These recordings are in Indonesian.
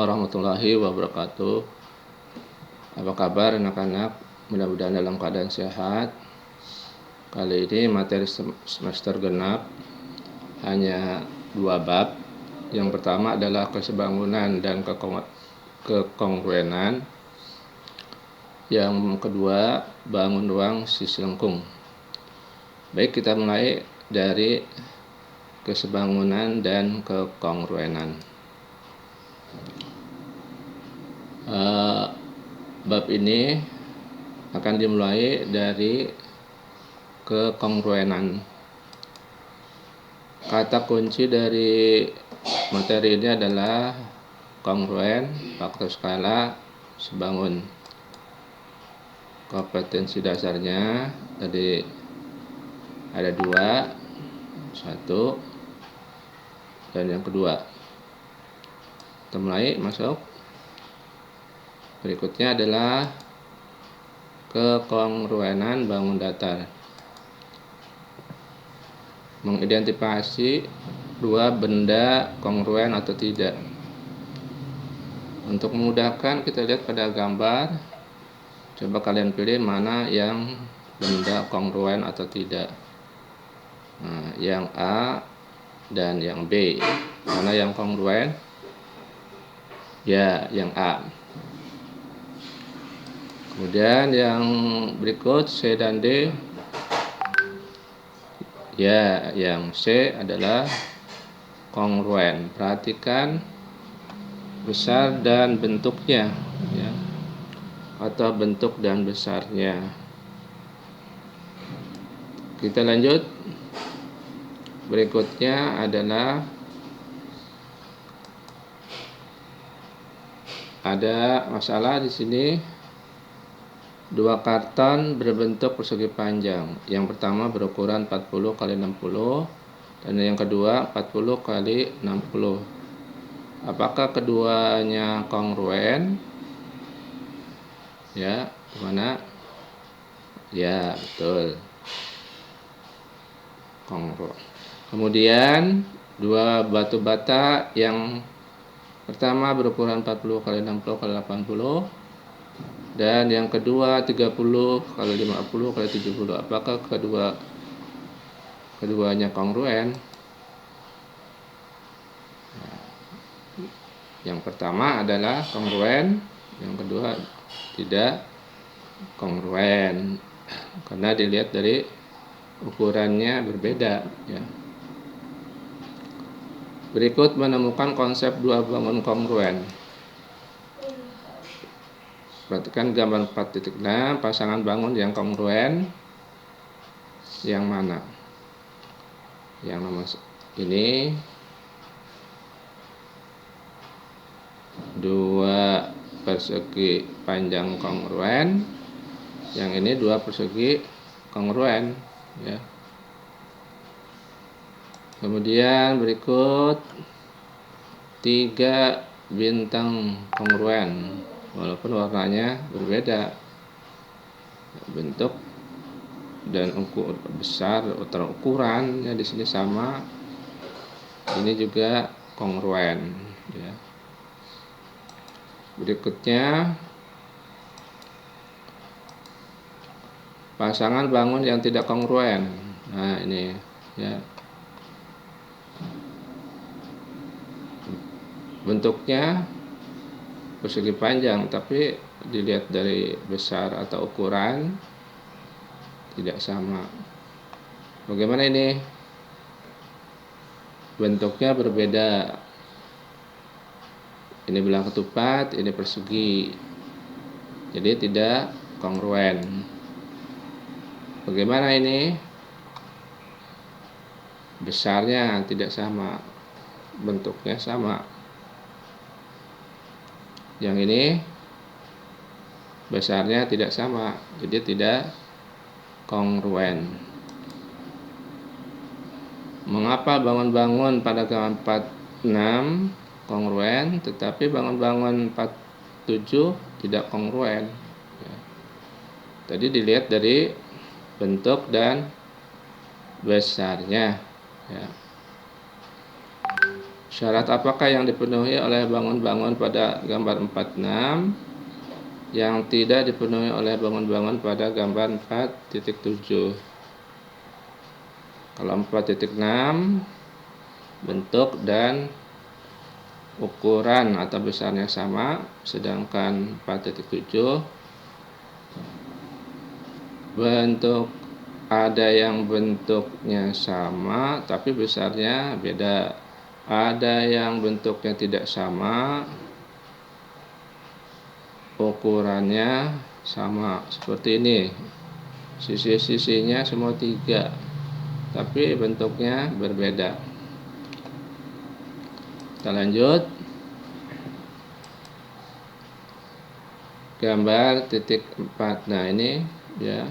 Assalamualaikum warahmatullahi wabarakatuh. Apa kabar anak-anak? Mudah-mudahan dalam keadaan sehat. Kali ini materi semester genap hanya 2 bab. Yang pertama adalah kesebangunan dan kekongruenan. Yang kedua, bangun ruang sisi lengkung. Baik, kita mulai dari kesebangunan dan kekongruenan. Bab ini akan dimulai dari kekongruenan. Kata kunci dari materi ini adalah kongruen, faktor skala, sebangun. Kompetensi dasarnya tadi ada 2, 1 dan yang kedua. Kita mulai masuk. Berikutnya adalah kekongruenan bangun datar. Mengidentifikasi 2 benda kongruen atau tidak. Untuk memudahkan, kita lihat pada gambar. Coba kalian pilih mana yang benda kongruen atau tidak. Nah, yang A dan yang B. Mana yang kongruen? Ya, yang A. Kemudian yang berikut C dan D. Ya, yang C adalah kongruen. Perhatikan besar dan bentuknya, ya, atau bentuk dan besarnya. Kita lanjut. Berikutnya adalah ada masalah di sini. 2 karton berbentuk persegi panjang. Yang pertama berukuran 40 x 60 dan yang kedua 40 x 60. Apakah keduanya kongruen? Ya, mana? Ya, betul. Kongruen. Kemudian 2 batu bata, yang pertama berukuran 40 x 60 x 80 dan yang kedua 30 x 50 x 70. Apakah keduanya kongruen? Yang pertama adalah kongruen, yang kedua tidak kongruen karena dilihat dari ukurannya berbeda, ya. Berikut menemukan konsep 2 bangun kongruen. Perhatikan gambar 4.6, pasangan bangun yang kongruen yang mana? Yang nomor ini 2 persegi panjang kongruen, yang ini 2 persegi kongruen, ya. Kemudian berikut 3 bintang kongruen, walaupun warnanya berbeda, bentuk dan besar atau ukurannya di sini sama. Ini juga kongruen, ya. Berikutnya pasangan bangun yang tidak kongruen. Nah, ini, ya. Bentuknya persegi panjang, tapi dilihat dari besar atau ukuran tidak sama. Bagaimana ini? Bentuknya berbeda. Ini belah ketupat, ini persegi. Jadi tidak kongruen. Bagaimana ini? Besarnya tidak sama, bentuknya sama. Yang ini besarnya tidak sama, jadi tidak kongruen. Mengapa bangun-bangun pada gambar 46 kongruen, tetapi bangun-bangun 47 tidak kongruen? Ya. Tadi dilihat dari bentuk dan besarnya, ya. Syarat apakah yang dipenuhi oleh bangun-bangun pada gambar 46 yang tidak dipenuhi oleh bangun-bangun pada gambar 4.7? Kalau 4.6 bentuk dan ukuran atau besarnya sama, sedangkan 4.7 bentuk ada yang bentuknya sama tapi besarnya beda, ada yang bentuknya tidak sama, ukurannya sama. Seperti ini, sisi-sisinya semua 3 tapi bentuknya berbeda. Kita lanjut. Gambar titik 4. Nah, ini ya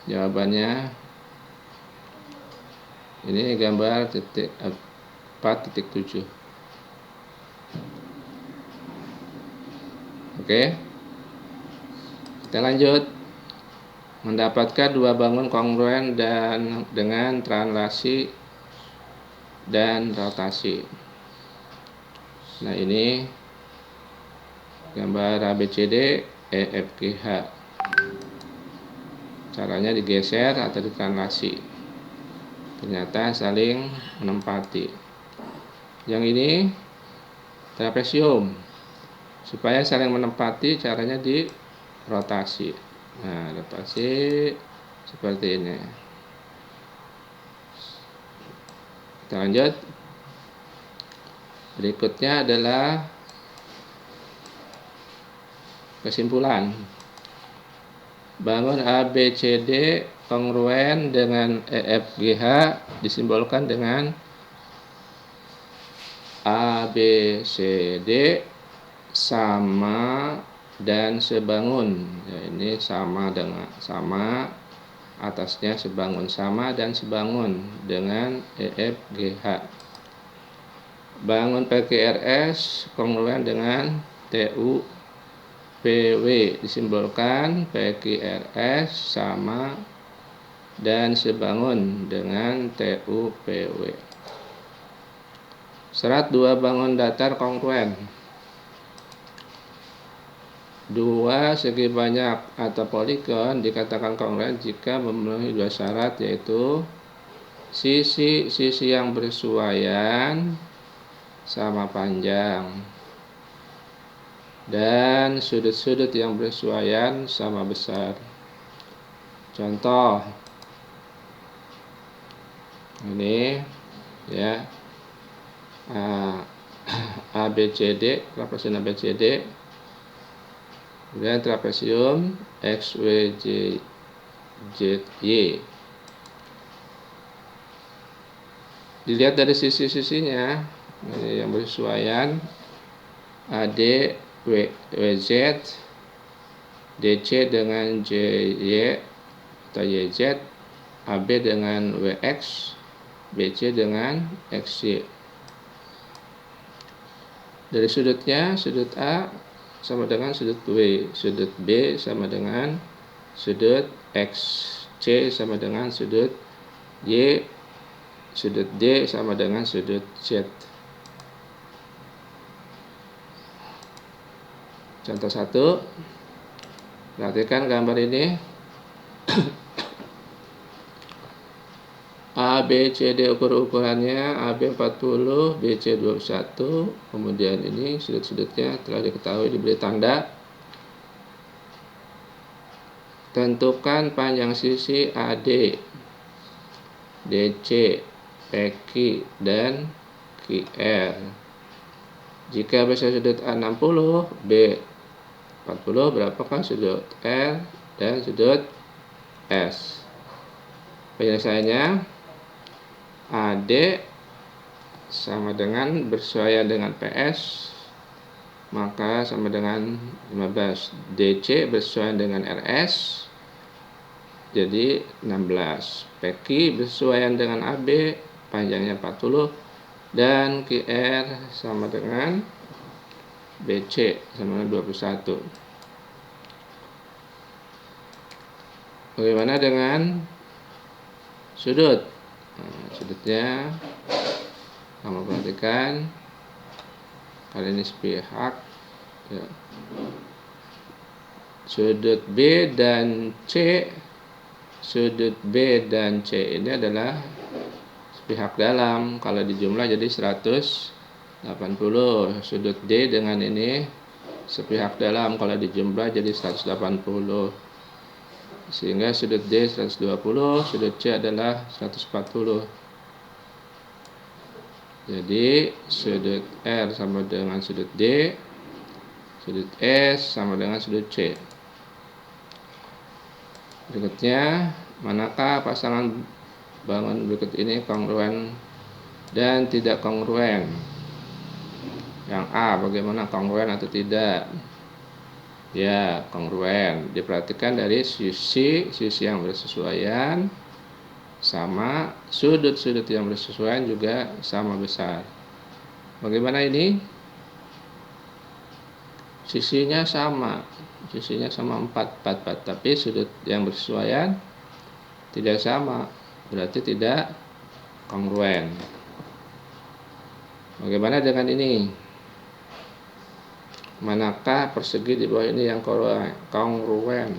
jawabannya. Ini gambar titik 4.7. Oke. Kita lanjut. Mendapatkan 2 bangun kongruen dan dengan translasi dan rotasi. Nah, ini gambar ABCD EFGH. Caranya digeser atau ditranslasi. Ternyata saling menempati. Yang ini trapesium. Supaya saling menempati caranya dirotasi. Nah, rotasi seperti ini. Kita lanjut. Berikutnya adalah kesimpulan. Bangun ABCD kongruen dengan EFGH disimbolkan dengan ABCD sama dan sebangun. Ya, ini sama dengan sama, atasnya sebangun, sama dan sebangun dengan EFGH. Bangun PQRS kongruen dengan TUPW disimbolkan PQRS sama dan sebangun dengan TUPW. Serat 2 bangun datar kongruen. 2 segi banyak atau poligon dikatakan kongruen jika memenuhi 2 syarat, yaitu sisi-sisi yang bersuaian sama panjang dan sudut-sudut yang bersuaian sama besar. Contoh ini ya, ABCD, trapesium ABCD, kemudian trapesium XYZ. Dilihat dari sisi-sisinya yang bersesuaian, AD WZ, DC dengan JY atau YZ, AB dengan WX, BC dengan XY. Dari sudutnya, sudut A sama dengan sudut W, sudut B sama dengan sudut X, C sama dengan sudut Y, sudut D sama dengan sudut Z. Contoh 1, perhatikan gambar ini. ABCD ukur-ukurannya, AB 40, BC 21. Kemudian ini sudut-sudutnya telah diketahui, diberi tanda. Tentukan panjang sisi AD, DC, PQ, dan QR. Jika besar sudut A 60, B 40, berapakah sudut R dan sudut S? Penyelesaiannya, AD sama dengan bersuaian dengan PS, maka sama dengan 15. DC bersuaian dengan RS, jadi 16. PQ bersuaian dengan AB, panjangnya 40, dan QR sama dengan BC sama dengan 21. Bagaimana dengan sudut? Nah, sudutnya Kamu perhatikan, kali ini sepihak ya. Sudut B dan C ini adalah sepihak dalam. Kalau dijumlah jadi 180. Sudut D dengan ini sepihak dalam. Kalau dijumlah jadi 180. Sehingga sudut D 120, sudut C adalah 140. Jadi sudut R sama dengan sudut D, sudut S sama dengan sudut C. Berikutnya, manakah pasangan bangun berikut ini kongruen dan tidak kongruen? Yang A, bagaimana kongruen atau tidak? Ya, kongruen. Diperhatikan dari sisi yang bersesuaian sama sudut-sudut yang bersesuaian juga sama besar. Bagaimana ini? Sisinya sama 4, tapi sudut yang bersesuaian tidak sama, berarti tidak kongruen. Bagaimana dengan ini? Manakah persegi di bawah ini yang kongruen?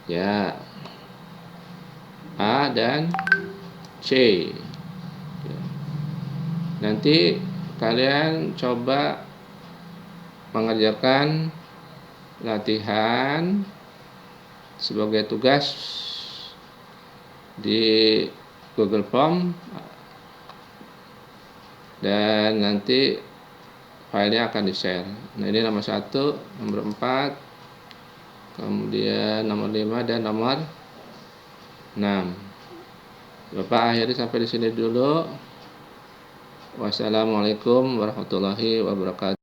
Ya, A dan C. Nanti kalian coba mengerjakan latihan sebagai tugas di Google Form, dan nanti filenya akan di-share. Nah, ini nomor 1, nomor 4, kemudian nomor 5 dan nomor 6. Bapak akhiri sampai di sini dulu. Wassalamualaikum warahmatullahi wabarakatuh.